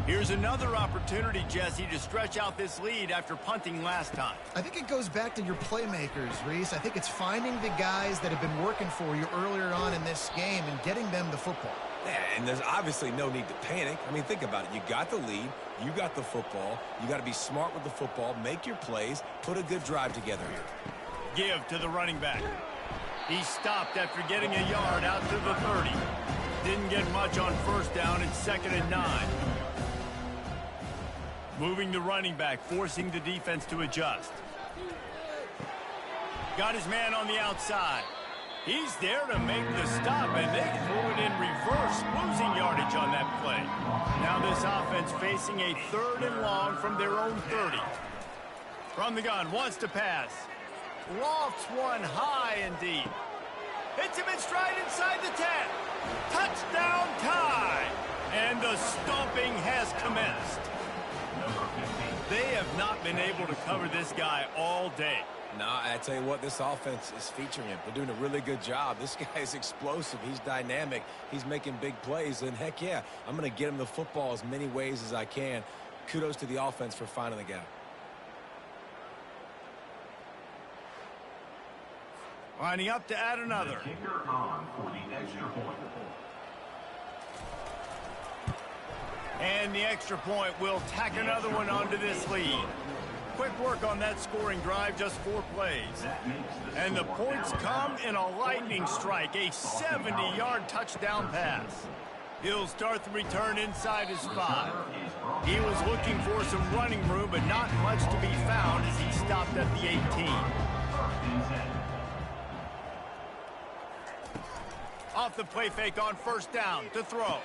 Here's another opportunity, Jesse, to stretch out this lead after punting last time. I think it goes back to your playmakers, Reese. I think it's finding the guys that have been working for you earlier on in this game and getting them the football. Yeah, and there's obviously no need to panic. I mean, think about it. You got the lead. You got the football. You got to be smart with the football, make your plays, put a good drive together here. Give to the running back. He stopped after getting a yard out to the 30. Didn't get much on first down. It's 2nd and 9. Moving the running back, forcing the defense to adjust. Got his man on the outside. He's there to make the stop, and they threw it in reverse, losing yardage on that play. Now this offense facing a 3rd and long from their own 30. From the gun, wants to pass. Lofts one high and deep. Hits him in stride inside the 10. Touchdown tie. And the stomping has commenced. They have not been able to cover this guy all day. No, I tell you what, this offense is featuring him. They're doing a really good job. This guy is explosive. He's dynamic. He's making big plays. And, heck, yeah, I'm going to get him the football as many ways as I can. Kudos to the offense for finding the gap. Lining up to add another. Kicker on for the extra point. And the extra point will tack another one onto this lead. Quick work on that scoring drive, just 4 plays. And the points come in a lightning strike, a 70-yard touchdown pass. He'll start the return inside his 5. He was looking for some running room, but not much to be found as he stopped at the 18. Off the play fake on first down to throw.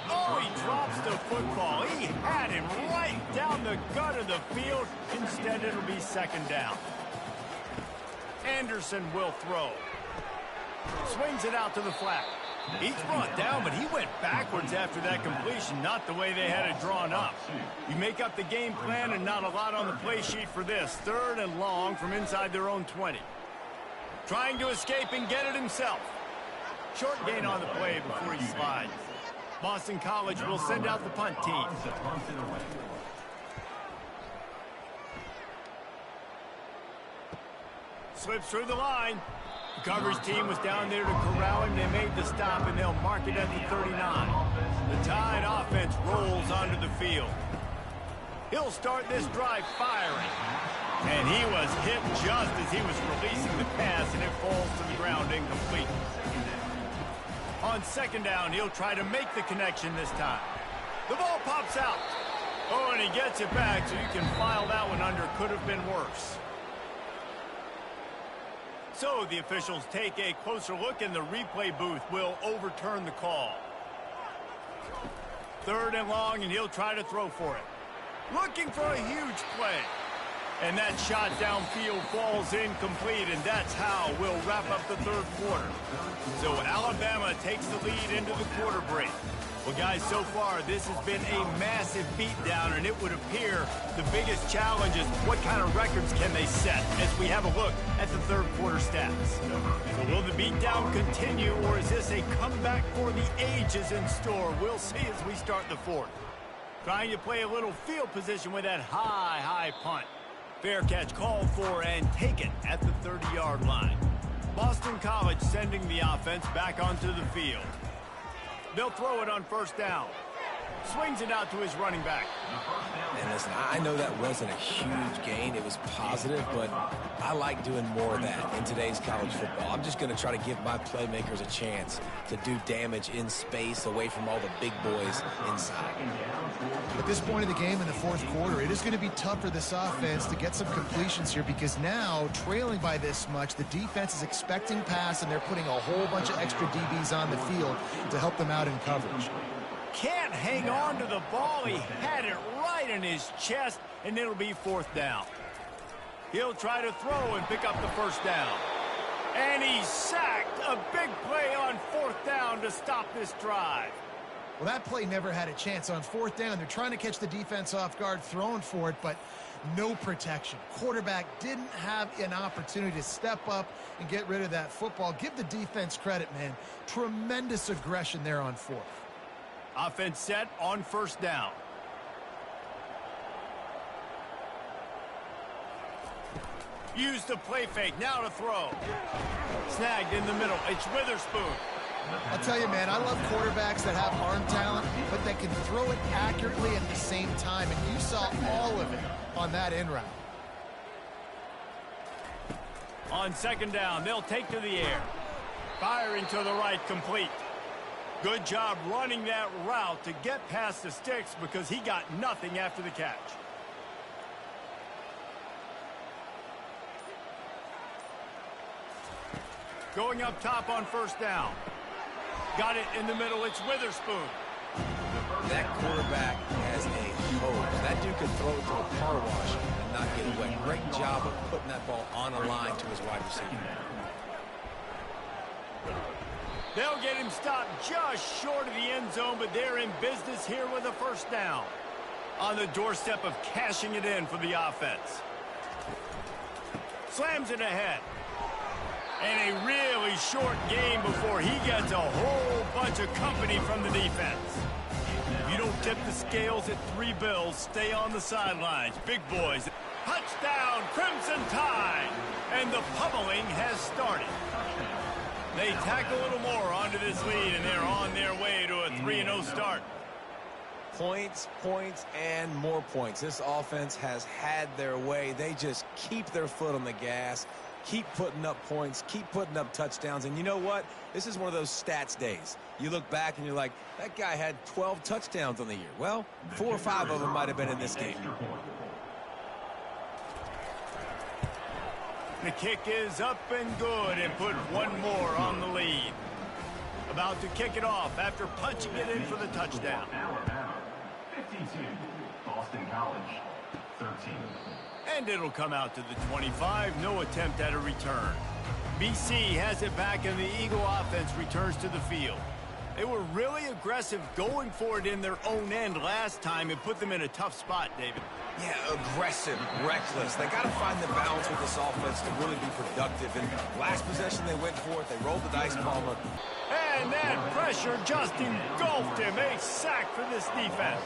Oh, he drops the football. He had him right down the gut of the field. Instead, it'll be 2nd down. Anderson will throw. Swings it out to the flat. He's brought down, but he went backwards after that completion, not the way they had it drawn up. You make up the game plan and not a lot on the play sheet for this. 3rd and long from inside their own 20. Trying to escape and get it himself. Short gain on the play before he slides. Boston College will send out the punt team. Slips through the line. The coverage team was down there to corral him. They made the stop, and they'll mark it at the 39. The Tide offense rolls onto the field. He'll start this drive firing. And he was hit just as he was releasing the pass, and it falls to the ground incomplete. On 2nd down, he'll try to make the connection this time. The ball pops out. Oh, and he gets it back, so you can file that one under. Could have been worse. So the officials take a closer look, and the replay booth will overturn the call. 3rd and long, and he'll try to throw for it. Looking for a huge play. And that shot downfield falls incomplete, and that's how we'll wrap up the 3rd quarter. So Alabama takes the lead into the quarter break. Well, guys, so far this has been a massive beatdown, and it would appear the biggest challenge is what kind of records can they set as we have a look at the 3rd quarter stats. So will the beatdown continue, or is this a comeback for the ages in store? We'll see as we start the 4th. Trying to play a little field position with that high punt. Fair catch called for and taken at the 30-yard line. Boston College sending the offense back onto the field. They'll throw it on 1st down. Swings it out to his running back. And listen, I know that wasn't a huge gain. It was positive, but I like doing more of that in today's college football. I'm just going to try to give my playmakers a chance to do damage in space away from all the big boys inside. At this point of the game in the 4th quarter, it is going to be tough for this offense to get some completions here because now, trailing by this much, the defense is expecting pass, and they're putting a whole bunch of extra DBs on the field to help them out in coverage. Can't hang on to the ball. He had it right in his chest, and it'll be 4th down. He'll try to throw and pick up the 1st down. And he's sacked. A big play on 4th down to stop this drive. Well, that play never had a chance. On 4th down, they're trying to catch the defense off guard, throwing for it, but no protection. Quarterback didn't have an opportunity to step up and get rid of that football. Give the defense credit, man. Tremendous aggression there on 4th. Offense set on 1st down. Use the play fake. Now to throw. Snagged in the middle. It's Witherspoon. I'll tell you, man, I love quarterbacks that have arm talent, but that can throw it accurately at the same time, and you saw all of it on that in route. On second down, they'll take to the air. Firing to the right, complete. Good job running that route to get past the sticks because he got nothing after the catch. Going up top on first down. Got it in the middle. It's Witherspoon. That quarterback has a hose. That dude could throw it to a car wash and not get it wet. Great job of putting that ball on a line to his wide receiver. They'll get him stopped just short of the end zone, but they're in business here with a first down. On the doorstep of cashing it in for the offense. Slams it ahead. And a really short game before he gets a whole bunch of company from the defense. If you don't tip the scales at 3 bills, stay on the sidelines. Big boys. Touchdown, Crimson Tide. And the pummeling has started. They tack a little more onto this lead, and they're on their way to a 3-0 start. Points, points, and more points. This offense has had their way. They just keep their foot on the gas, keep putting up points, keep putting up touchdowns. And you know what? This is one of those stats days. You look back and you're like, that guy had 12 touchdowns on the year. Well, 4 or 5 of them might have been in this game. The kick is up and good and put one more on the lead. About to kick it off after punching it in for the touchdown. Alabama, 52. Boston College, 13. And it'll come out to the 25. No attempt at a return. BC has it back and the Eagle offense returns to the field. They were really aggressive going for it in their own end last time and put them in a tough spot, David. Yeah, aggressive, reckless. They got to find the balance with this offense to really be productive. And last possession, they went for it. They rolled the dice, Palmer. And that pressure just engulfed him. A sack for this defense.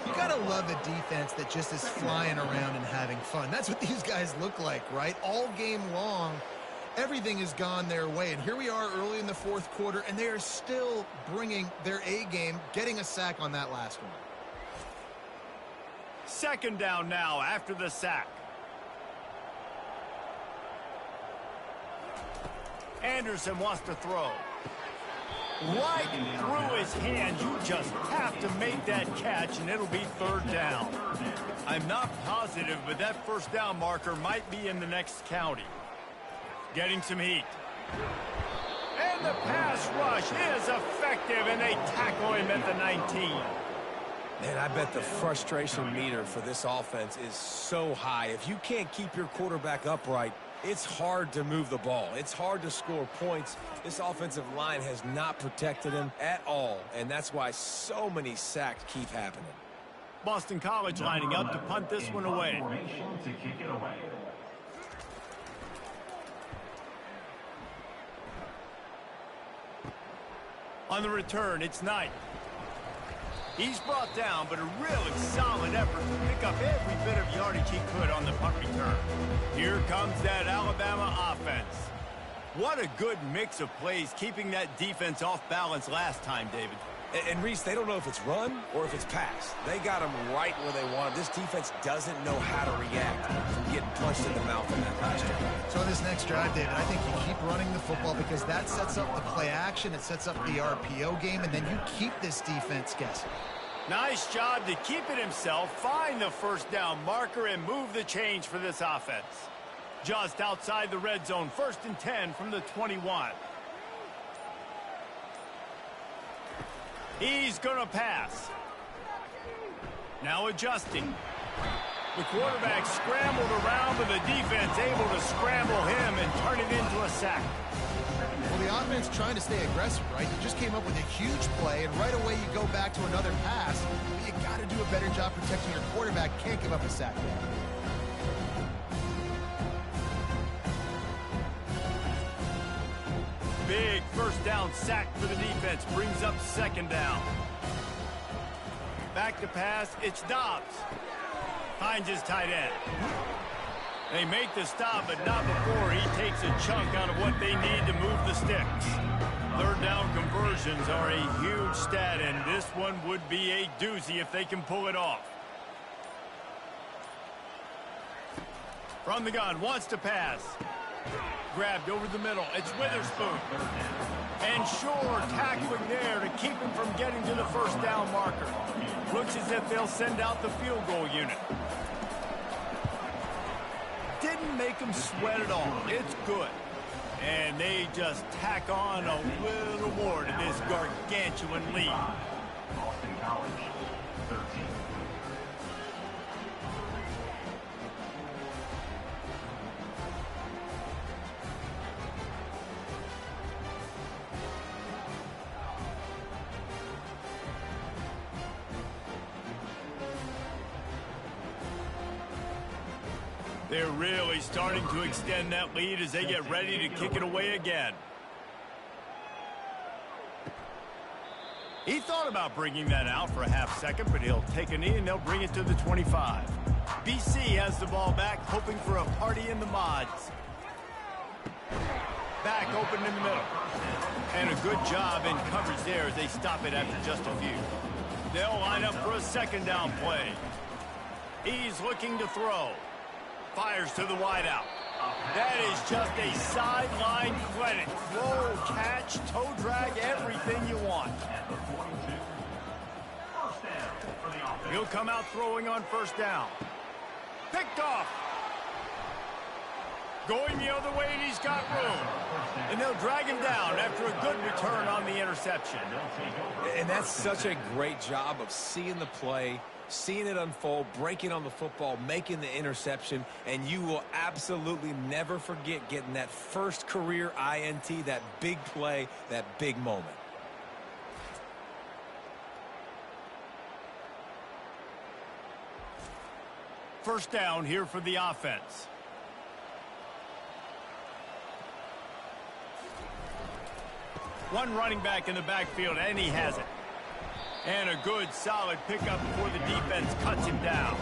You got to love a defense that just is flying around and having fun. That's what these guys look like, right? All game long, everything has gone their way. And here we are early in the fourth quarter, and they are still bringing their A game, getting a sack on that last one. Second down now after the sack. Anderson wants to throw. Right through his hands. You just have to make that catch, and it'll be third down. I'm not positive, but that first down marker might be in the next county. Getting some heat. And the pass rush is effective, and they tackle him at the 19. Man, I bet the frustration meter for this offense is so high. If you can't keep your quarterback upright, it's hard to move the ball. It's hard to score points. This offensive line has not protected him at all, and that's why so many sacks keep happening. Boston College lining up to punt this one away. To kick it away. On the return, it's Knight. He's brought down, but a really solid effort to pick up every bit of yardage he could on the punt return. Here comes that Alabama offense. What a good mix of plays, keeping that defense off balance last time, David. And Reese, they don't know if it's run or if it's pass. They got them right where they want it. This defense doesn't know how to react from getting punched in the mouth in that last drive. So this next drive, David, I think you keep running the football because that sets up the play action, it sets up the RPO game, and then you keep this defense guessing. Nice job to keep it himself, find the first down marker, and move the change for this offense. Just outside the red zone, 1st and 10 from the 21. He's going to pass. Now adjusting. The quarterback scrambled around, but the defense able to scramble him and turn it into a sack. Well, the offense trying to stay aggressive, right? You just came up with a huge play, and right away you go back to another pass. But you got to do a better job protecting your quarterback. Can't give up a sack there. Big first down sack for the defense. Brings up second down. Back to pass. It's Dobbs. Finds his tight end. They make the stop, but not before he takes a chunk out of what they need to move the sticks. Third down conversions are a huge stat, and this one would be a doozy if they can pull it off. From the gun, wants to pass. Grabbed over the middle. It's Witherspoon. And sure, tackling there to keep him from getting to the first down marker. Looks as if they'll send out the field goal unit. Didn't make him sweat at all. It's good. And they just tack on a little more to this gargantuan lead. Boston College, 13. They're really starting to extend that lead as they get ready to kick it away again. He thought about bringing that out for a half second, but he'll take a knee and they'll bring it to the 25. BC has the ball back, hoping for a party in the mods. Back open in the middle. And a good job in coverage there as they stop it after just a few. They'll line up for a second down play. He's looking to throw. Fires to the wideout. That is just a sideline clinic. Throw, catch, toe drag, everything you want. He'll come out throwing on first down. Picked off. Going the other way, and he's got room. And they'll drag him down after a good return on the interception. And that's such a great job of seeing the play, seeing it unfold, breaking on the football, making the interception, and you will absolutely never forget getting that first career INT, that big play, that big moment. First down here for the offense. One running back in the backfield, and he has it. And a good, solid pickup before the defense cuts him down.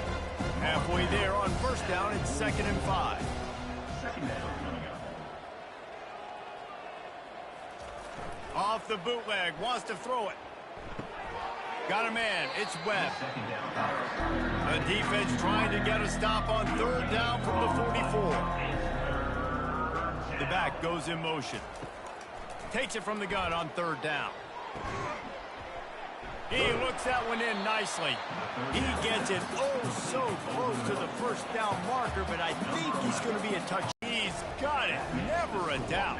Halfway there on first down, it's 2nd and 5. Second down coming up. Off the bootleg, wants to throw it. Got a man, it's Webb. The defense trying to get a stop on third down from the 44. The back goes in motion. Takes it from the gun on third down. He looks that one in nicely. He gets it oh so close to the first down marker, but I think he's going to be a touch. He's got it, never a doubt.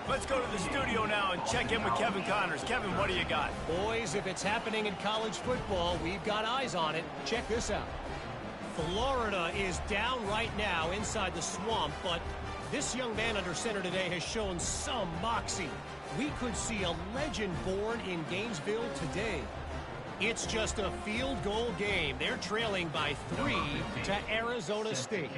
Let's go to the studio now and check in with Kevin Connors. Kevin, what do you got? Boys, if it's happening in college football, we've got eyes on it. Check this out. Florida is down right now inside the swamp, but this young man under center today has shown some moxie. We could see a legend born in Gainesville today. It's just a field goal game. They're trailing by 3 to Arizona State.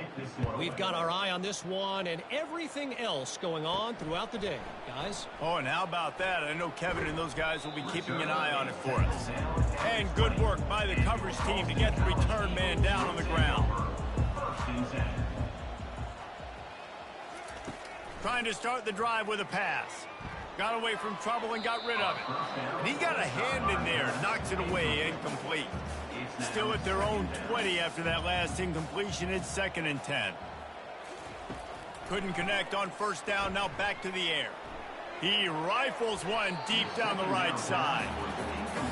We've got our eye on this one and everything else going on throughout the day, guys. Oh, and how about that? I know Kevin and those guys will be keeping an eye on it for us. And good work by the coverage team to get the return man down on the ground. Trying to start the drive with a pass. Got away from trouble and got rid of it. And he got a hand in there, knocks it away, incomplete. Still at their own 20 after that last incompletion. It's 2nd and 10. Couldn't connect on first down, now back to the air. He rifles one deep down the right side.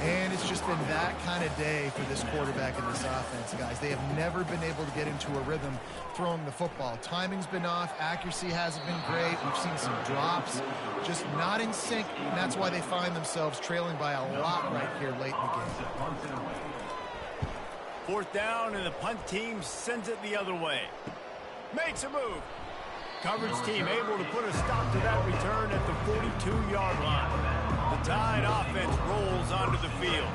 And it's just been that kind of day for this quarterback and this offense, guys. They have never been able to get into a rhythm throwing the football. Timing's been off. Accuracy hasn't been great. We've seen some drops. Just not in sync, and that's why they find themselves trailing by a lot right here late in the game. Fourth down, and the punt team sends it the other way. Makes a move. Coverage team able to put a stop to that return at the 42-yard line. The Tide offense rolls onto the field.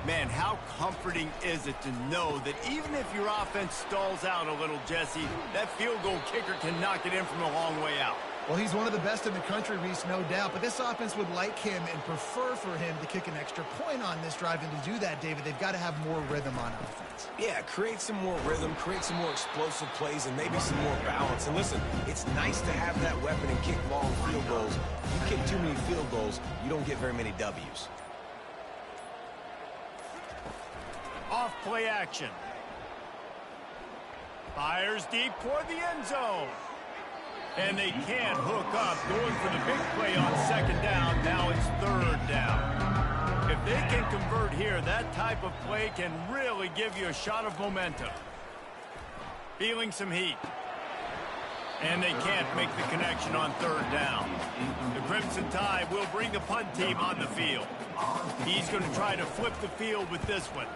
Man, how comforting is it to know that even if your offense stalls out a little, Jesse, that field goal kicker can knock it in from a long way out. Well, he's one of the best in the country, Reese, no doubt. But this offense would like him and prefer for him to kick an extra point on this drive. And to do that, David, they've got to have more rhythm on offense. Yeah, create some more rhythm, create some more explosive plays, and maybe some more balance. And listen, it's nice to have that weapon and kick long field goals. If you kick too many field goals, you don't get very many W's. Off play action. Fires deep toward the end zone. And they can't hook up, going for the big play on second down. Now it's third down. If they can convert here, that type of play can really give you a shot of momentum. Feeling some heat. And they can't make the connection on third down. The Crimson Tide will bring the punt team on the field. He's going to try to flip the field with this one.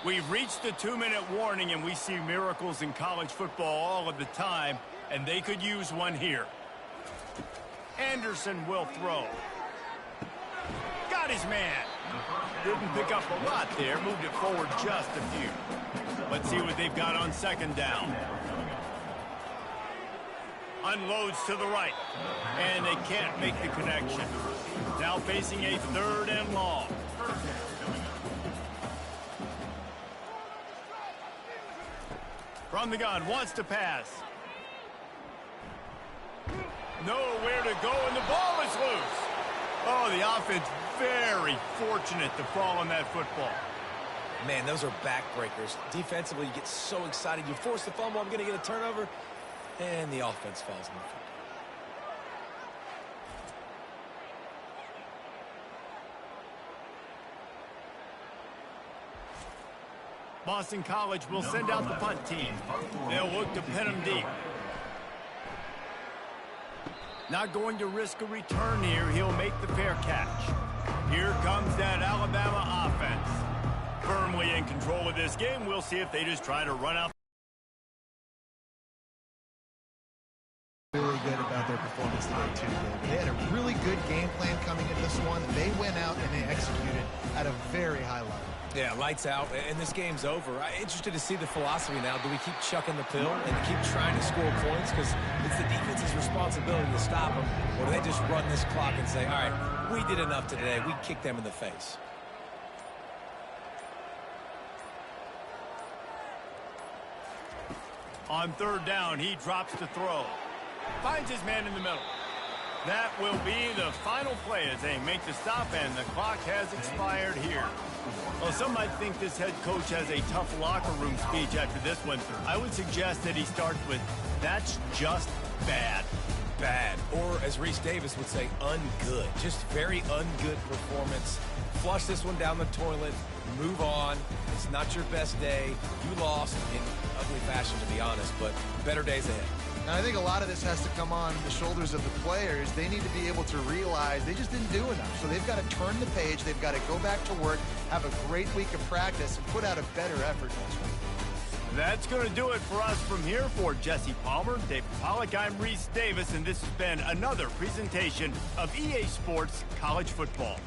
We've reached the 2-minute warning, and we see miracles in college football all of the time, and they could use one here. Anderson will throw. Got his man. Didn't pick up a lot there, moved it forward just a few. Let's see what they've got on second down. Unloads to the right, and they can't make the connection. Now facing a third and long. From the gun, wants to pass. Nowhere to go, and the ball is loose. Oh, the offense very fortunate to fall on that football. Man, those are backbreakers. Defensively, you get so excited. You force the fumble, I'm going to get a turnover, and the offense falls on the football. Boston College will send out the punt team. They'll look to pin them deep. Not going to risk a return here. He'll make the fair catch. Here comes that Alabama offense. Firmly in control of this game. We'll see if they just try to run out. Really good about their performance today, too, David. They had a really good game plan coming into this one. They went out and they executed at a very high level. Yeah, lights out, and this game's over. I'm interested to see the philosophy now. Do we keep chucking the pill and keep trying to score points? Because it's the defense's responsibility to stop them. Or do they just run this clock and say, all right, we did enough today. We kicked them in the face. On third down, he drops to throw. Finds his man in the middle. That will be the final play as they make the stop, and the clock has expired here. Well, some might think this head coach has a tough locker room speech after this one. I would suggest that he starts with, that's just bad. Bad. Or, as Reese Davis would say, ungood. Just very ungood performance. Flush this one down the toilet. Move on. It's not your best day. You lost in ugly fashion, to be honest, but better days ahead. And I think a lot of this has to come on the shoulders of the players. They need to be able to realize they just didn't do enough. So they've got to turn the page. They've got to go back to work, have a great week of practice, and put out a better effort next week. That's going to do it for us from here. For Jesse Palmer, David Pollack, I'm Reese Davis, and this has been another presentation of EA Sports College Football.